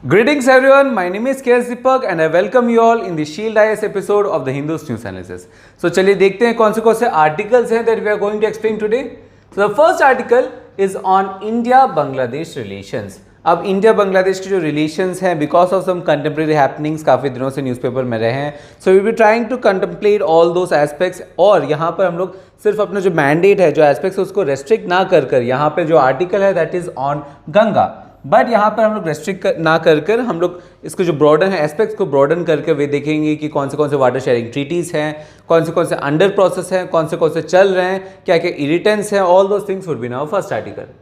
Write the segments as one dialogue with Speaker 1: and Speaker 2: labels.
Speaker 1: Greetings everyone, my name is KS Deepak and I welcome you all in the Shield IS episode of the Hindus News Analysis. So चलिए देखते हैं कौन से articles हैं that we are going to explain today. So the first article is on India-Bangladesh relations. अब India Bangladesh के जो relations हैं because of some contemporary happenings काफ़ी दिनों से न्यूज़पेपर में रहे हैं, so we be trying to contemplate all those aspects. और यहाँ पर हम लोग सिर्फ अपना जो मैंडेट है, जो एस्पेक्ट्स है, उसको रेस्ट्रिक्ट ना कर यहाँ पे जो आर्टिकल है that is on Ganga, but यहाँ पर हम लोग रेस्ट्रिक्ट ना कर हम लोग इसको जो ब्रॉडन है एस्पेक्ट्स को ब्रॉडन करके वे देखेंगे कि कौन से वाटर शेयरिंग ट्रीटीज़ हैं, कौन से अंडर प्रोसेस हैं, कौन से चल रहे हैं, क्या क्या इरिटेंट्स हैं. All those things would B now first article.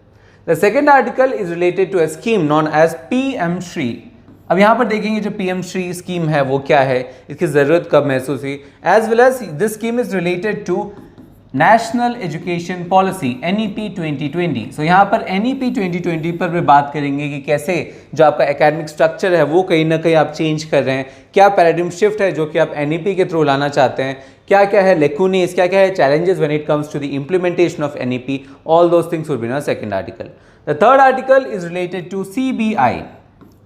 Speaker 1: The second article is related to a scheme known as PM Shri. अब यहाँ पर देखेंगे जो PM Shri स्कीम है वो क्या है, इसकी ज़रूरत कब महसूस हुई, as well as this scheme is related to national education policy NEP 2020. सो यहाँ पर NEP 2020 पर भी बात करेंगे कि कैसे जो आपका एकेडमिक स्ट्रक्चर है वो कहीं ना कहीं आप चेंज कर रहे हैं, क्या पैराडिम शिफ्ट है जो कि आप NEP के थ्रू लाना चाहते हैं, क्या क्या है लेकुनीज, क्या क्या है challenges when it comes to the implementation of NEP. All those things will be in our second article. The third article is related to CBI.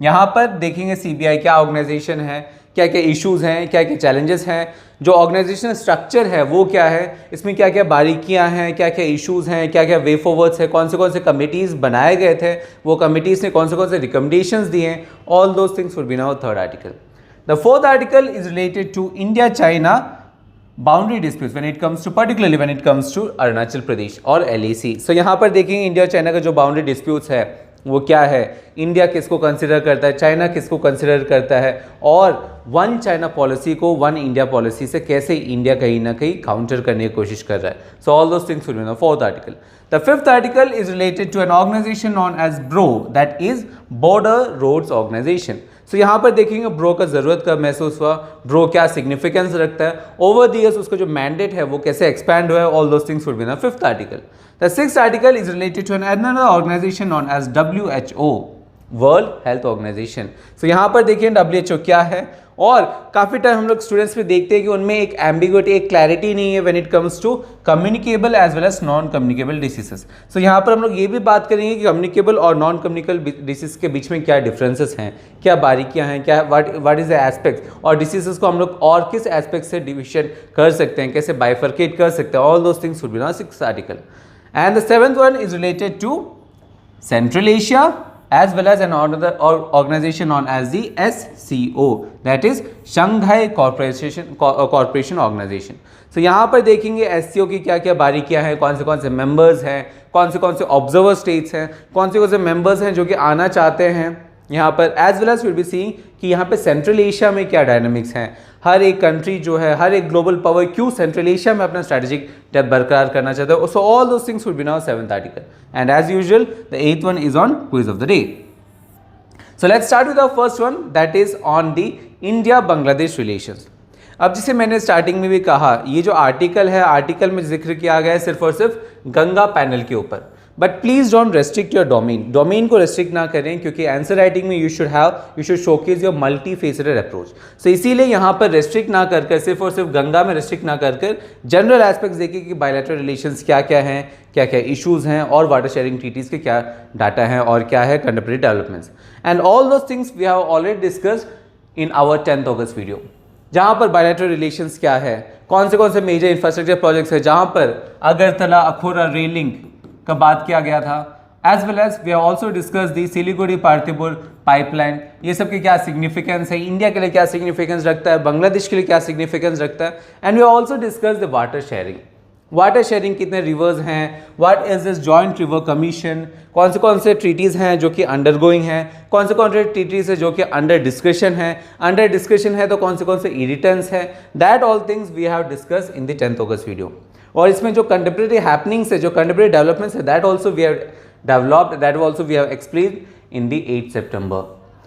Speaker 1: यहाँ पर देखेंगे CBI क्या ऑर्गेनाइजेशन है, क्या क्या इश्यूज हैं, क्या क्या चैलेंजेस हैं, जो ऑर्गेनाइजेशनल स्ट्रक्चर है वो क्या है, इसमें क्या क्या बारीकियां हैं, क्या क्या इश्यूज हैं, क्या क्या वे फॉरवर्ड्स है, कौन से कमिटीज़ बनाए गए थे, वो कमिटीज़ ने कौन से रिकमेंडेशंस दिए हैं. All those things will be in our third article. The fourth article is related to India China boundary disputes when it comes to particularly when it comes to Arunachal Pradesh और LAC. सो यहाँ पर देखेंगे India और China का जो boundary disputes है वो क्या है, इंडिया किसको कंसिडर करता है, चाइना किसको कंसिडर करता है, और वन चाइना पॉलिसी को वन इंडिया पॉलिसी से कैसे इंडिया कहीं ना कहीं काउंटर करने की कोशिश कर रहा है. So all those things will be in the fourth article. The fifth article is related to an organization known as BRO, that is border roads organization. So यहाँ पर देखेंगे ब्रो का ज़रूरत कब महसूस हुआ, ब्रो क्या सिग्निफिकेंस रखता है, ओवर द ईयर्स उसका जो मैंडेट है वो कैसे एक्सपैंड हुआ है. All those things will be in the fifth article. The sixth article is related to another organization known as WHO, world health organization. So यहाँ पर देखिए WHO क्या है, और काफ़ी टाइम हम लोग स्टूडेंट्स में देखते हैं कि उनमें एक एम्बिग्विटी, एक क्लैरिटी नहीं है when it comes to communicable as well as non communicable diseases. So यहाँ पर हम लोग ये भी बात करेंगे कि कम्युनिकेबल और नॉन कम्युनिकेबल डिसीज के बीच में क्या डिफरेंसेस हैं, क्या बारीकियाँ हैं, क्या व्हाट इज द एस्पेक्ट, और डिसीजेस को हम लोग और किस एस्पेक्ट से डिविजन कर सकते हैं, कैसे बाइफर्केट कर सकते हैं. All those things would be in our sixth article. And the seventh one is related to Central Asia as well as another organization known as the SCO, that is Shanghai Cooperation Organization. So यहाँ पर देखेंगे SCO की क्या क्या बारीकियाँ हैं, कौन से members हैं, कौन से ऑब्जर्वर स्टेट्स हैं, कौन से मेंबर्स हैं जो कि आना चाहते हैं यहाँ पर, as well as will be seeing कि यहाँ पे सेंट्रल एशिया में क्या डायनामिक्स हैं. हर एक कंट्री जो है, हर एक ग्लोबल पावर क्यों सेंट्रल एशिया में अपना स्ट्रेटेजिक डेप्थ बरकरार करना चाहता है. So all those things will be in our seventh article. And as usual the eighth one is on quiz of the day. So let's start with our first one, that is on the India Bangladesh relations. अब जिसे मैंने starting में भी कहा, ये जो article है, article में जिक्र किया गया है सिर्फ और सिर्फ गंगा पैनल के ऊपर, but please don't restrict your domain को रेस्ट्रिक्ट ना करें, क्योंकि आंसर राइटिंग में you should showcase your multi faceted approach. So इसीलिए यहाँ पर रेस्ट्रिक्ट ना कर सिर्फ और सिर्फ गंगा में रेस्ट्रिक्ट ना कर जनरल एस्पेक्ट्स देखिए कि बायलैटरल रिलेशंस क्या क्या हैं, क्या क्या इश्यूज हैं, और वाटर शेयरिंग ट्रीटीज़ के क्या डाटा हैं, और क्या है contemporary developments. And all those things we have already discussed in our 10th August video, जहाँ पर बायलैटरल रिलेशंस क्या है, कौन से मेजर इंफ्रास्ट्रक्चर प्रोजेक्ट्स है, जहाँ पर अगरतला अखोरा रेलिंग का बात किया गया था, as well as we have also discuss the Siliguri Parthipur pipeline. ये सब के क्या सिग्निफिकेंस है, इंडिया के लिए क्या सिग्निफिकेंस रखता है, बांग्लादेश के लिए क्या सिग्निफिकेंस रखता है. And we also discuss the water sharing कितने रिवर्स हैं, what is this joint river commission, कौन से ट्रीटीज़ हैं जो कि अंडरगोइंग हैं, कौन से ट्रीटीज़ है जो कि अंडर डिस्कशन है तो कौन से इरिटेंट्स हैं. That all things we have discuss in the 10th August video. और इसमें जो कंटेम्प्रेरी हैपनिंग्स है, जो कंटेम्प्रेरी डेवलपमेंट्स है, that also we have developed, that also we have explained in the 8th September.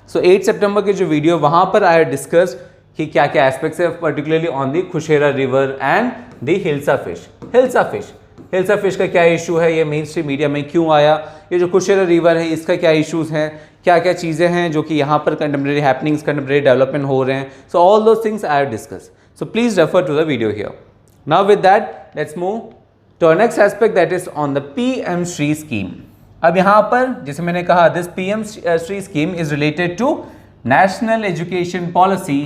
Speaker 1: So 8th September के जो video, वहाँ पर आई हैव डिस्कस्ड कि क्या क्या एस्पेक्ट्स है, particularly on the Kushiyara river and the hilsa fish का क्या इशू है, ये मेन स्ट्रीम मीडिया में क्यों आया, ये जो खुशेरा रिवर है इसका क्या इशूज़ हैं, क्या क्या चीज़ें हैं जो कि यहाँ पर कंटेम्प्रेरी हैपनिंग्स, कंटेम्प्रेरी डेवलपमेंट हो रहे हैं. So all those things I have discuss. So please refer to the video here. Now with that, let's move to our next aspect, that is on the PM Shri scheme. अब यहाँ पर जैसे मैंने कहा, this PM Shri scheme is related to national education policy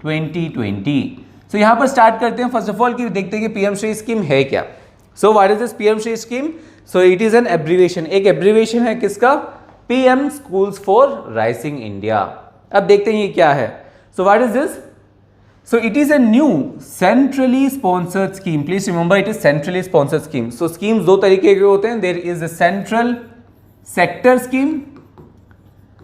Speaker 1: 2020। सो यहाँ पर start करते हैं फर्स्ट ऑफ ऑल कि देखते हैं कि पीएम श्री स्कीम है क्या। So what is this PM Shri scheme? So it is an abbreviation, एक एब्रीविएशन है किसका? PM schools for rising India. अब देखते हैं ये क्या है। So what is this? So it is a new centrally sponsored scheme. Please remember it is centrally sponsored scheme. So schemes दो तरीके के होते हैं. There is a central sector scheme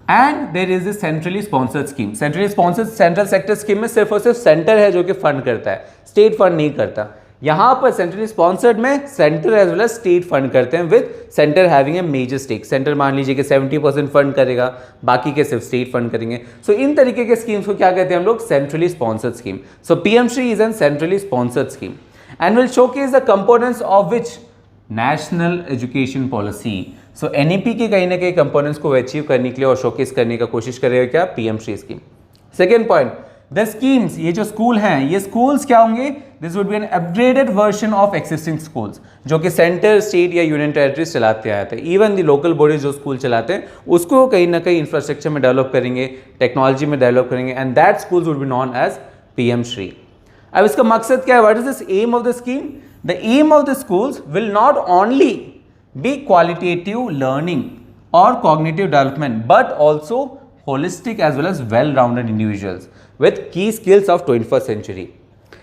Speaker 1: and there is a centrally sponsored scheme. Centrally sponsored central sector scheme में सिर्फ और सिर्फ centre है जो कि फंड करता है, स्टेट फंड नहीं करता. यहाँ पर सेंट्रली स्पॉन्सर्ड में centre as well as state fund करते हैं with centre having a major stake. Centre मान लीजिए कि 70% फंड करेगा, बाकी के सिर्फ स्टेट फंड करेंगे. सो इन तरीके के स्कीम्स को क्या कहते हैं हम लोग? Centrally sponsored scheme. So PM Shri is an centrally sponsored scheme and will showcase the components of which national education policy. So NEP के कहीं ना कहीं कंपोनेंट्स को अचीव करने के लिए और शोकेस करने का कोशिश करेगा क्या? PM Shri scheme. Second point, the schemes, ये जो स्कूल हैं, ये स्कूल्स क्या होंगे? This would be an upgraded version of existing schools, जो कि सेंटर, स्टेट या यूनियन टेरिटरीज चलाते आए थे. इवन द लोकल बॉडीज जो स्कूल चलाते हैं उसको कहीं ना कहीं इंफ्रास्ट्रक्चर में डेवलप करेंगे, टेक्नोलॉजी में डेवलप करेंगे and that schools would be known as PM Shri. अब इसका मकसद क्या है? What is this aim of the scheme? The aim of the schools will not only be qualitative learning और cognitive development but also holistic as well as well rounded individuals with key skills of 21st century.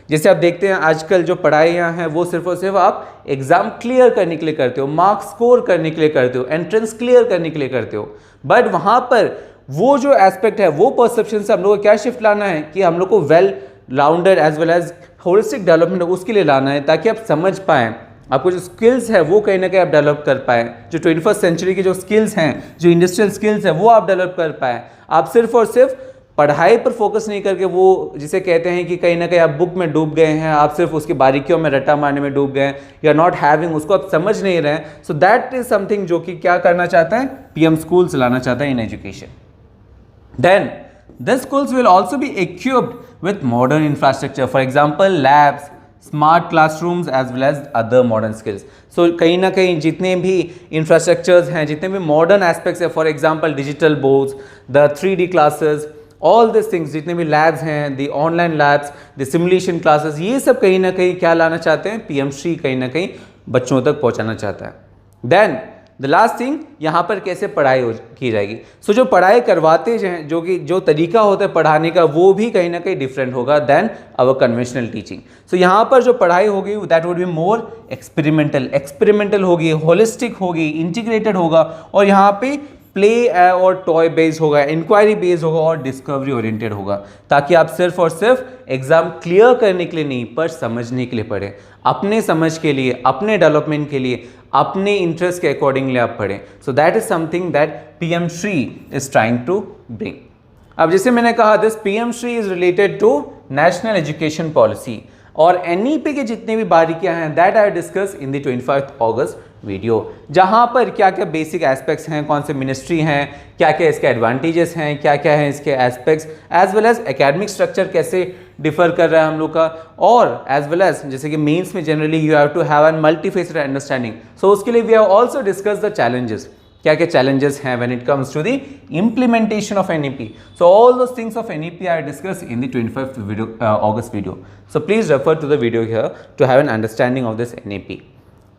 Speaker 1: जैसे आप देखते हैं आजकल जो पढ़ाइयाँ हैं वो सिर्फ और सिर्फ आप एग्जाम क्लियर करने के लिए करते हो, मार्क्स स्कोर करने के लिए करते हो, एंट्रेंस क्लियर करने के लिए करते हो. बट वहाँ पर वो जो एस्पेक्ट है, वो परसेप्शन से हम लोग को क्या शिफ्ट लाना है कि हम लोग को well rounded as well as holistic development उसके लिए लाना है, ताकि आप समझ पाएँ, आपको जो स्किल्स है वो कहीं ना कहीं आप डेवलप कर पाए. जो 21st सेंचुरी की जो स्किल्स हैं, जो इंडस्ट्रियल स्किल्स है, वो आप डेवलप कर पाए. आप सिर्फ और सिर्फ पढ़ाई पर फोकस नहीं करके, वो जिसे कहते हैं कि कहीं ना कहीं आप बुक में डूब गए हैं, आप सिर्फ उसकी बारीकियों में रट्टा मारने में डूब गए हैं, यू आर नॉट हैविंग, उसको आप समझ नहीं रहे हैं. सो दैट इज समथिंग जो कि क्या करना चाहता है? पीएम स्कूल्स लाना चाहता है in education. Then the schools will also be equipped with modern infrastructure, for example labs, smart classrooms as well as other modern skills. So कहीं ना कहीं जितने भी इंफ्रास्ट्रक्चर्स हैं, जितने भी मॉडर्न एस्पेक्ट्स हैं, for example digital boards, the 3D classes, all this things, जितने भी लैब्स हैं, the online labs, the simulation classes, ये सब कहीं ना कहीं क्या लाना चाहते हैं? पीएम श्री कहीं ना कहीं बच्चों तक पहुंचाना चाहता है. देन द लास्ट थिंग, यहाँ पर कैसे पढ़ाई की जाएगी. सो जो पढ़ाई करवाते हैं, जो कि जो तरीका होता है पढ़ाने का, वो भी कहीं ना कहीं डिफरेंट होगा देन अवर कन्वेंशनल टीचिंग. सो यहाँ पर जो पढ़ाई होगी that would be more experimental होगी, होलिस्टिक होगी, इंटीग्रेटेड होगा, और यहाँ पे प्ले और टॉय बेस्ड होगा, इंक्वायरी बेस्ड होगा और डिस्कवरी ओरिएंटेड होगा, ताकि आप सिर्फ और सिर्फ एग्जाम क्लियर करने के लिए नहीं पर समझने के लिए पढ़ें, अपने समझ के लिए, अपने डेवलपमेंट के लिए, अपने इंटरेस्ट के अकॉर्डिंगली आप पढ़ें. So that is something that PM Shri is trying to bring. अब जैसे मैंने कहा, this PM Shri is related to national education policy, और एनईपी के जितने भी बारीकियां हैं that I discuss in the 25 August video, जहां पर क्या क्या बेसिक एस्पेक्ट्स हैं, कौन से मिनिस्ट्री हैं, क्या क्या इसके एडवांटेजेस हैं, क्या क्या हैं इसके aspects, as well as academic structure कैसे डिफर कर रहा है हम लोग का, और एज वेल एज जैसे कि मेंस में generally you have to have an multifaceted understanding. So उसके लिए we have also discuss the challenges, क्या क्या चैलेंजेस हैं when it comes to the implementation of NEP. So all those things of NEP I discuss in the 25th August video. So please refer to the video here to have an understanding of this NEP.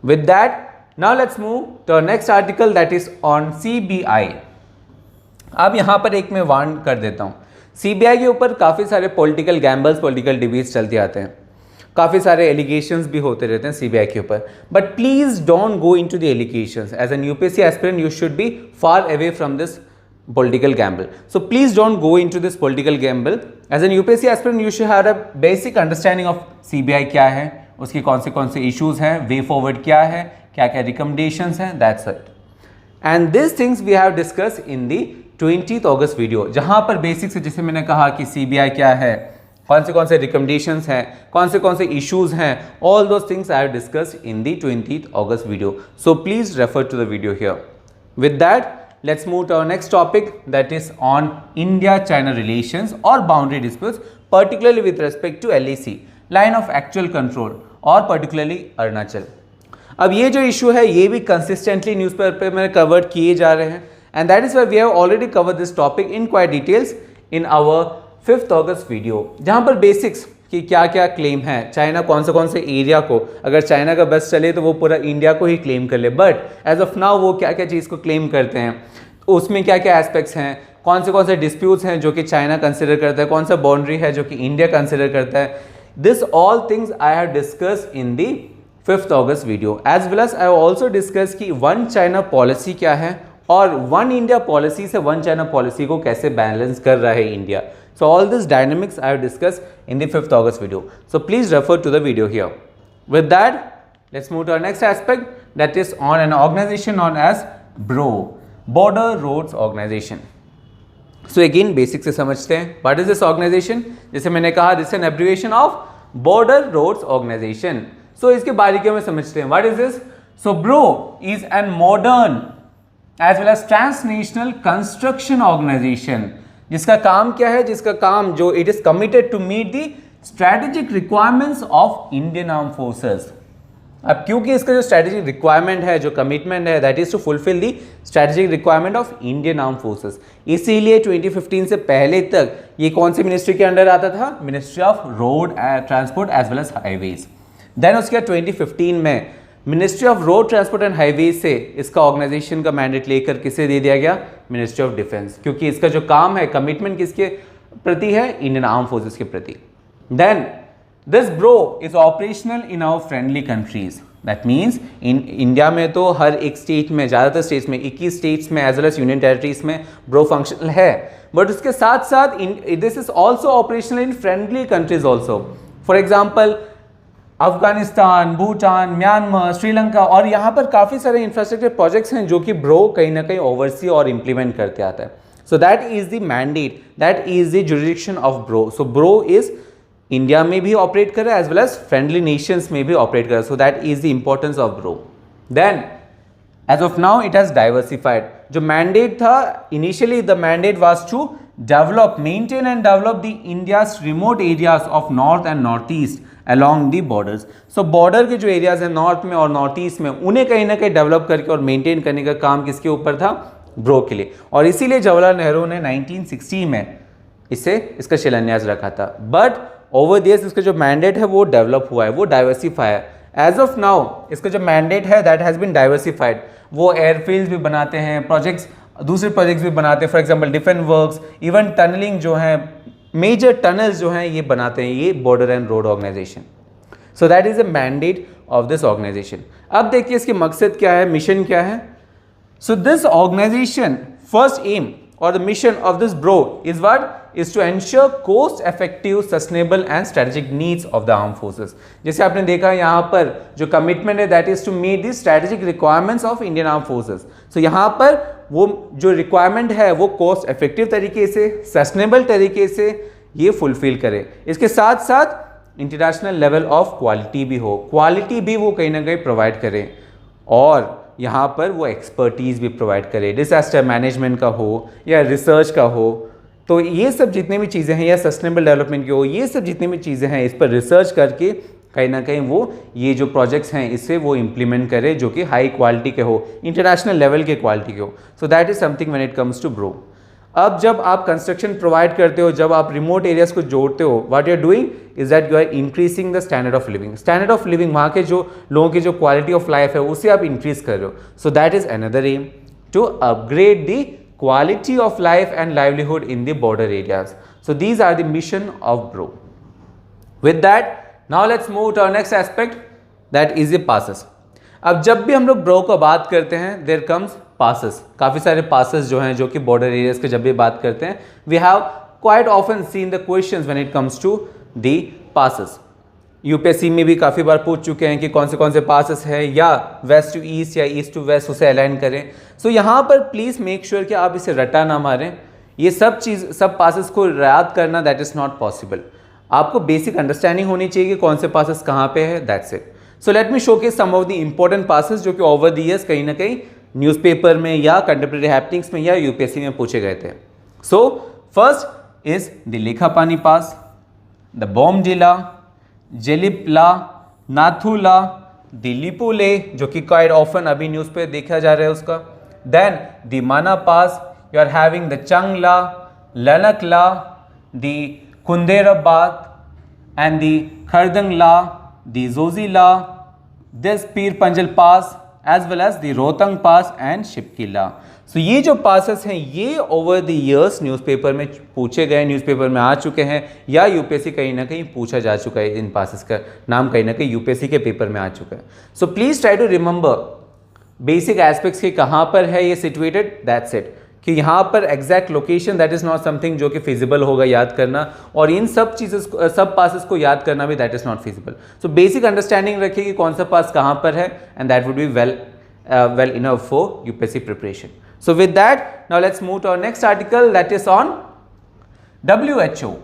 Speaker 1: With that, now let's move to our next article that is on CBI. अब यहाँ पर एक मैं warn कर देता हूँ, CBI के ऊपर काफ़ी सारे पॉलिटिकल गैम्बल्स, पॉलिटिकल डिबेट्स चलते आते हैं, काफ़ी सारे एलिगेशंस भी होते रहते हैं CBI के ऊपर. But please don't go into the allegations. As an UPSC aspirant you should be far away from this political gamble. So please don't go into this political gamble. As an UPSC aspirant, you should have a basic understanding of CBI क्या है, उसके कौन से issues हैं, way forward क्या है, क्या क्या recommendations हैं, that's it. And these things we have discussed in the 20th August video, जहाँ पर basic से जैसे मैंने कहा कि CBI क्या है, कौन से recommendations हैं, कौन से issues हैं, all those things I have discussed in the 20th August video. So please refer to the video here. With that, let's move to our next topic that is on India-China relations or boundary disputes, particularly with respect to LAC, line of actual control, और particularly Arunachal. अब ये जो issue है ये भी consistently newspaper पे मैंने cover किए जा रहे हैं, and that is why we have already covered this topic in quite details in our 5th August video, जहाँ पर बेसिक्स कि क्या क्या क्लेम है, चाइना कौन से एरिया को, अगर चाइना का बस चले तो वो पूरा इंडिया को ही क्लेम कर ले, बट एज ऑफ नाउ वो क्या क्या चीज़ को क्लेम करते हैं, उसमें क्या क्या एस्पेक्ट्स हैं, कौन से डिस्प्यूट्स हैं जो कि चाइना कंसिडर करता है, कौन सा बाउंड्री है जो कि इंडिया कंसिडर करता है. This all things I have discussed in the 5th August video. As well as I have also discuss कि वन चाइना पॉलिसी क्या है और वन इंडिया पॉलिसी से वन चाइना पॉलिसी को कैसे बैलेंस कर रहा है India. So all this dynamics I have discussed in the 5th August video. So please refer to the video here. With that, let's move to our next aspect, that is on an organization known as BRO, Border Roads Organization. So again basics से समझते हैं. What is this organization? जैसे मैंने कहा, this is an abbreviation of Border Roads Organization. So इसके बारीकियों में समझते हैं. What is this? So BRO is a modern as well as transnational construction organization. जिसका काम क्या है, जिसका काम जो it is committed to meet the strategic requirements of Indian arm forces. अब क्योंकि इसका जो स्ट्रेटेजिक रिक्वायरमेंट है, जो कमिटमेंट है, that is to fulfil the strategic requirement of Indian arm forces. इसीलिए 2015 से पहले तक ये कौन सी मिनिस्ट्री के अंडर आता था? Ministry of road transport as well as highways. Then उसके बाद 2015 में ministry of road transport and highways से इसका ऑर्गेनाइजेशन का मैंडेट लेकर किसे दे दिया गया? मिनिस्ट्री ऑफ डिफेंस, क्योंकि इसका जो काम है, कमिटमेंट किसके प्रति है? इंडियन आर्म फोर्सेस के प्रति. Then this BRO is operational in our friendly countries. That means in India में तो हर एक स्टेट में, ज़्यादातर स्टेट्स में, 21 स्टेट्स में as well as union territories में ब्रो फंक्शनल है, बट उसके साथ साथ this is also operational in friendly countries also. For example Afghanistan, Bhutan, Myanmar, Sri Lanka, और यहाँ पर काफ़ी सारे इंफ्रास्ट्रक्चर प्रोजेक्ट्स हैं जो कि ब्रो कहीं ना कहीं ओवरसी और इम्प्लीमेंट करते आता है. So that is the mandate, that is the jurisdiction of BRO. So BRO is India में भी ऑपरेट कर रहा है as well as friendly nations में भी ऑपरेट कर रहा है. So that is the importance of BRO. Then as of now it has diversified. जो मैंडेट था initially, the mandate was to develop, maintain and develop the India's remote areas of north and north east along the borders. So border के जो areas हैं north में और north east में, उन्हें कहीं ना कहीं डेवलप करके और मेंटेन करने का काम किसके ऊपर था? ब्रो के लिए. और इसीलिए जवाहरलाल नेहरू ने 1960 में इसका शिलान्यास रखा था. बट ओवर दियर्स इसका जो मैंडेट है वो डेवलप हुआ है, वो डाइवर्सिफाई है. एज ऑफ नाउ इसका जो मैंडेट है दैट हैज़ बीन डाइवर्सिफाइड. वो एयरफील्ड्स भी बनाते हैं, प्रोजेक्ट्स, दूसरे प्रोजेक्ट्स भी बनाते हैं. For example defence works, even tunnelling जो है, मेजर टनल्स जो हैं ये बनाते हैं ये border and road organisation. So that is a mandate of this organisation. अब देखिए इसकी मकसद क्या है, मिशन क्या है. So this organisation first aim और the mission of this BRO is what? Is to ensure cost effective, sustainable and strategic needs of the arm forces. जैसे आपने देखा यहाँ पर जो कमिटमेंट है that is to meet the strategic requirements of Indian arm forces. सो यहाँ पर वो जो रिक्वायरमेंट है वो कॉस्ट इफेक्टिव तरीके से, सस्टेनेबल तरीके से ये फुलफिल करे. इसके साथ साथ इंटरनेशनल लेवल ऑफ क्वालिटी भी हो, क्वालिटी भी वो कहीं ना कहीं प्रोवाइड करें, और यहाँ पर वो एक्सपर्टीज़ भी प्रोवाइड करे, डिजास्टर मैनेजमेंट का हो या रिसर्च का हो. तो ये सब जितने भी चीज़ें हैं, या सस्टेनेबल डेवलपमेंट की हो, ये सब जितनी भी चीज़ें हैं इस पर रिसर्च करके कहीं ना कहीं वो ये जो प्रोजेक्ट्स हैं इससे वो इम्प्लीमेंट करे जो कि हाई क्वालिटी के हो, इंटरनेशनल लेवल के क्वालिटी के हो. So that is something when it comes to BRO. अब जब आप कंस्ट्रक्शन प्रोवाइड करते हो, जब आप रिमोट एरियाज को जोड़ते हो, what you are doing is that you are increasing the standard of living. Standard of living, वहाँ के जो लोगों की जो क्वालिटी ऑफ लाइफ है उसे आप इंक्रीज कर रहे हो. So that is another aim to upgrade the quality of life and livelihood in the border areas. So these are the mission of BRO. With that, now let's move to our next aspect, that is the passes. अब जब भी हम लोग bro को बात करते हैं there comes passes. काफ़ी सारे passes जो हैं जो कि border areas के जब भी बात करते हैं we have quite often seen the questions when it comes to the passes. UPSC में भी काफ़ी बार पूछ चुके हैं कि कौन से पासेस है, या वेस्ट टू ईस्ट या ईस्ट टू वेस्ट उसे अलाइन करें. सो यहाँ पर प्लीज़ मेक श्योर कि आप इसे रटा ना मारें. ये सब पासेस को याद करना दैट इज़ नॉट पॉसिबल. आपको बेसिक अंडरस्टैंडिंग होनी चाहिए कि कौन से पासेस कहाँ पे है, that's it. So let me show के सम ऑफ द इंपॉर्टेंट पासेस जो कि ओवर द ईयर्स कहीं ना कहीं न्यूज़पेपर में या कंटेम्प्रेरी हैपनिंग्स में या यूपीएससी में पूछे गए थे. So first is the Lekhapani pass, the Bomdila, Jelepla, Nathula, दिलीपुले जो कि क्वाइट ऑफन अभी न्यूज़ पे देखा जा रहा है उसका. Then the Mana pass, you are having the Changla, Lanakla, the Kunderabad, and the Khardangla, the Zozila, this Pir Panjal Pass, as well as the Rohtang Pass and Shipkila. So ये जो passes हैं ये over the years न्यूज़पेपर में पूछे गए, newspaper में आ चुके हैं, या यूपीएससी कहीं ना कहीं पूछा जा चुका है, इन passes का नाम कहीं ना कहीं यूपीएससी के पेपर में आ चुका है. So please try to remember basic aspects के कहाँ पर है ये सिचुएटेड, दैट्स इट. कि यहाँ पर exact location that is not something जो कि फिजिबल होगा याद करना, और इन सब चीज़ें सब पासेस को याद करना भी that is not feasible. So basic understanding रखिए कि कौन सा पास कहाँ पर है, and that would be well enough for UPSC preparation. So with that now let's move to our next article that is on WHO.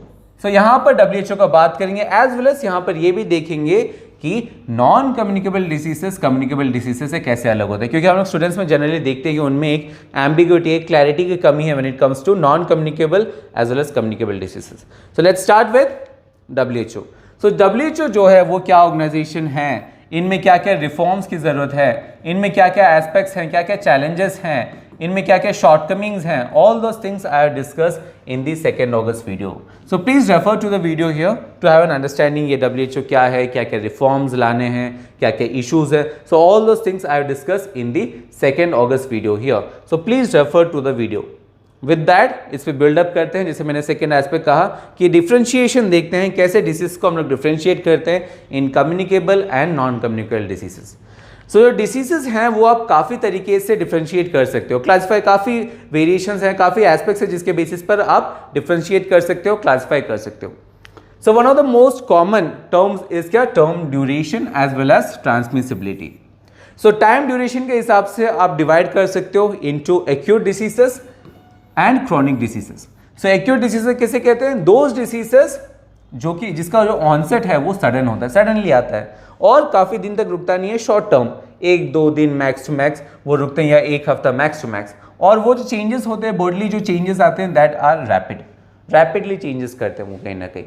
Speaker 1: So यहाँ पर WHO का बात करेंगे, एज वेल एज यहाँ पर ये भी देखेंगे कि non communicable diseases communicable diseases से कैसे अलग होते हैं, क्योंकि हम लोग स्टूडेंट्स में जनरली देखते हैं कि उनमें एक एम्बिग्विटी, एक क्लैरिटी की कमी है when it comes to non communicable as well as communicable diseases. So let's start with WHO. So WHO जो है वो क्या ऑर्गेनाइजेशन है, इनमें क्या क्या रिफॉर्म्स की ज़रूरत है, इनमें क्या क्या एस्पेक्ट्स हैं, क्या क्या चैलेंजेस हैं, इनमें क्या क्या शॉर्टकमिंग्स हैं, all those things I have discuss in the 2 August video. So please refer to the video here to have an understanding ये WHO क्या है, क्या क्या रिफॉर्म्स लाने हैं, क्या क्या इशूज है. So all those things I have discuss in the 2 August video here. So please refer to the video. With that इस पर बिल्डअप करते हैं, जैसे मैंने सेकेंड एस्पेक्ट कहा कि डिफ्रेंशिएशन देखते हैं, कैसे डिसीज को हम लोग डिफ्रेंशिएट करते हैं in communicable and non communicable diseases. So जो डिसीजेज हैं वो आप काफ़ी तरीके से डिफ्रेंशिएट कर सकते हो, क्लासीफाई, काफ़ी वेरिएशंस हैं, काफ़ी एस्पेक्ट्स हैं जिसके बेसिस पर आप डिफ्रेंशिएट कर सकते हो, क्लासीफाई कर सकते हो. So one of the most common terms is क्या, term duration as well as transmissibility. So time duration के हिसाब से आप डिवाइड कर सकते हो into acute diseases and chronic diseases. So acute diseases किसे कहते हैं, दोज डिसीजेस जो कि जिसका जो ऑनसेट है वो सडन होता है, सडनली आता है और काफ़ी दिन तक रुकता नहीं है, शॉर्ट टर्म 1-2 दिन मैक्स टू मैक्स वो रुकते हैं, या 1 हफ्ता मैक्स टू मैक्स. और वो जो चेंजेस होते हैं बॉडीली, जो चेंजेस आते हैं दैट आर रैपिडली चेंजेस करते हैं वो कहीं ना कहीं.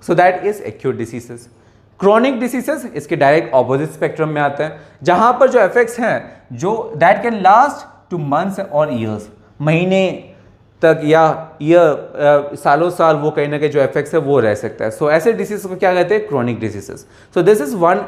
Speaker 1: सो that is acute diseases. Chronic diseases इसके डायरेक्ट ऑपोजिट स्पेक्ट्रम में आते हैं, जहाँ पर जो इफेक्ट्स हैं जो that can last two months और ईयर्स, महीने तक या ईयर, सालों साल वो कहीं ना कहीं जो इफेक्ट्स है वो रह सकता है. सो ऐसे डिसीज को क्या कहते हैं, chronic diseases. So this is one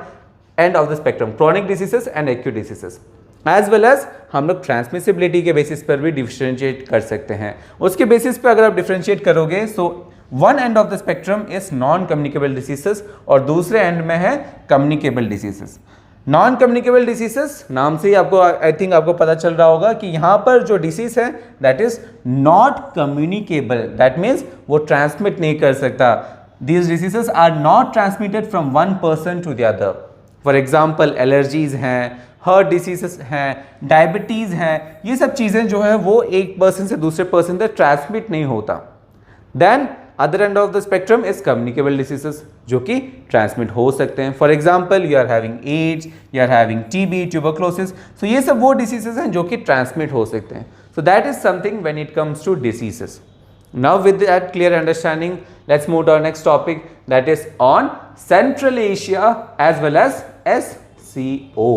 Speaker 1: end of the spectrum, chronic diseases and acute diseases. As well as हम लोग ट्रांसमिसिबिलिटी के बेसिस पर भी डिफ्रेंशिएट कर सकते हैं. उसके बेसिस पे अगर आप डिफ्रेंशिएट करोगे, so one end of the spectrum is non communicable diseases और दूसरे एंड में है communicable diseases. Non communicable diseases नाम से ही आपको आई थिंक आपको पता चल रहा होगा कि यहाँ पर जो डिसीज है that is not communicable, that means वो ट्रांसमिट नहीं कर सकता. These diseases are not transmitted from one person to the other. For example allergies हैं, हार्ट डिसीजेस हैं, डायबिटीज़ हैं, ये सब चीज़ें जो है वो एक पर्सन से दूसरे पर्सन तक ट्रांसमिट नहीं होता. Then other end of the spectrum is communicable diseases जो कि ट्रांसमिट हो सकते हैं. For example you are having AIDS, you are having TB, tuberculosis. So ये सब वो डिसीजेस हैं जो कि ट्रांसमिट हो सकते हैं. So that is something when it comes to diseases. Now with that clear understanding let's move to our next topic that is on central Asia as well as SCO.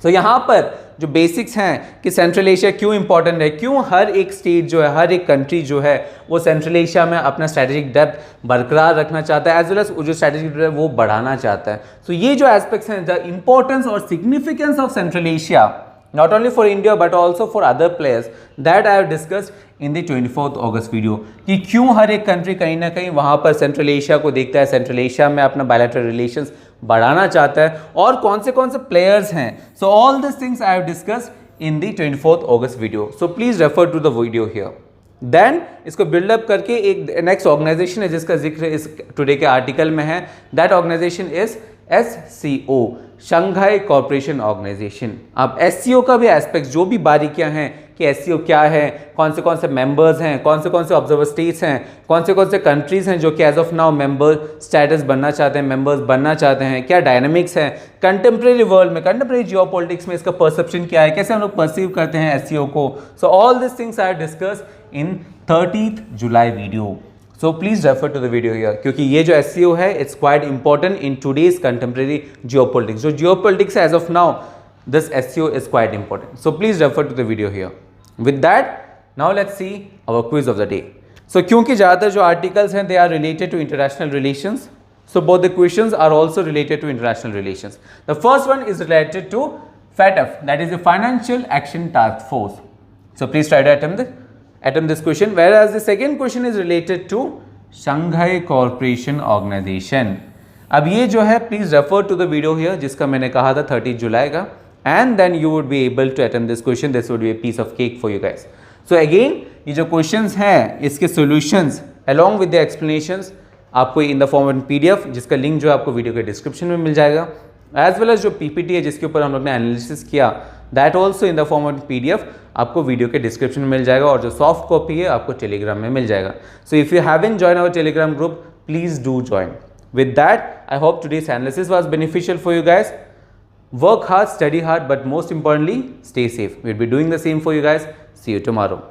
Speaker 1: So यहाँ पर जो basics हैं कि central Asia क्यों important है, क्यों हर एक state जो है, हर एक कंट्री जो है वो सेंट्रल एशिया में अपना स्ट्रेटेजिक डेप्थ बरकरार रखना चाहता है, एज वेल एज जो स्ट्रेटेजिक डेप्थ है वो बढ़ाना चाहता है. सो ये जो एस्पेक्ट्स हैं, द इंपॉर्टेंस और significance of central Asia not only for India but also for other players that I have discussed in the 24th August video कि क्यों हर एक कंट्री कहीं ना कहीं वहाँ पर सेंट्रल एशिया को देखता है, सेंट्रल एशिया में अपना बायलैटरल रिलेशंस बढ़ाना चाहता है और कौन से प्लेयर्स हैं. So all this things I have discussed in the 24th August video. So please refer to the video here. Then इसको बिल्डअप करके एक नेक्स्ट ऑर्गेनाइजेशन है जिसका जिक्र इस टुडे के आर्टिकल में है. That organisation is SCO, Shanghai corporation organisation. अब SCO का भी एस्पेक्ट, जो भी बारीकियां हैं कि SCO क्या है, कौन से मेंबर्स हैं, कौन से ऑब्जर्वर स्टेट्स हैं, कौन से कंट्रीज हैं जो कि as of now member status बनना चाहते हैं, मेंबर्स बनना चाहते हैं, क्या डायनामिक्स हैं कंटेम्प्रेरी वर्ल्ड में, कंटेम्प्रेरी जियोपॉलिटिक्स में इसका परसेप्शन क्या है, कैसे हम लोग परसीव करते हैं SCO को. So all this things I discuss in 30th July video. So please refer to the video here क्योंकि ये जो SCO है it's quite important in today's contemporary geopolitics. जो geopolitics as of now this SCO is quite important. So please refer to the video here. With that, now let's see our quiz of the day. So क्योंकि ज़्यादातर जो articles हैं they are related to international relations, so both the questions are also related to international relations. The first one is related to FATF, that is the Financial Action Task Force. So please try to attempt this question. Whereas the second question is related to Shanghai Cooperation Organization. अब ये जो है please refer to the video here जिसका मैंने कहा था 30 जुलाई का, and then you would be able to attempt this question. This would be a piece of cake for you guys. So again ये जो questions हैं इसके solutions along with the explanations आपको in the form of PDF, जिसका link जो आपको video के description में मिल जाएगा, एज वेल एज जो PPT है जिसके ऊपर हम लोग ने एनालिसिस किया, that also in the form of PDF आपको वीडियो के डिस्क्रिप्शन में मिल जाएगा, और जो सॉफ्ट कॉपी है आपको टेलीग्राम में मिल जाएगा. So if you haven't join our Telegram group, please do join. With that, I hope today's analysis was beneficial for you guys. Work hard, study hard, but most importantly, stay safe. We'll be doing the same for you guys. See you tomorrow.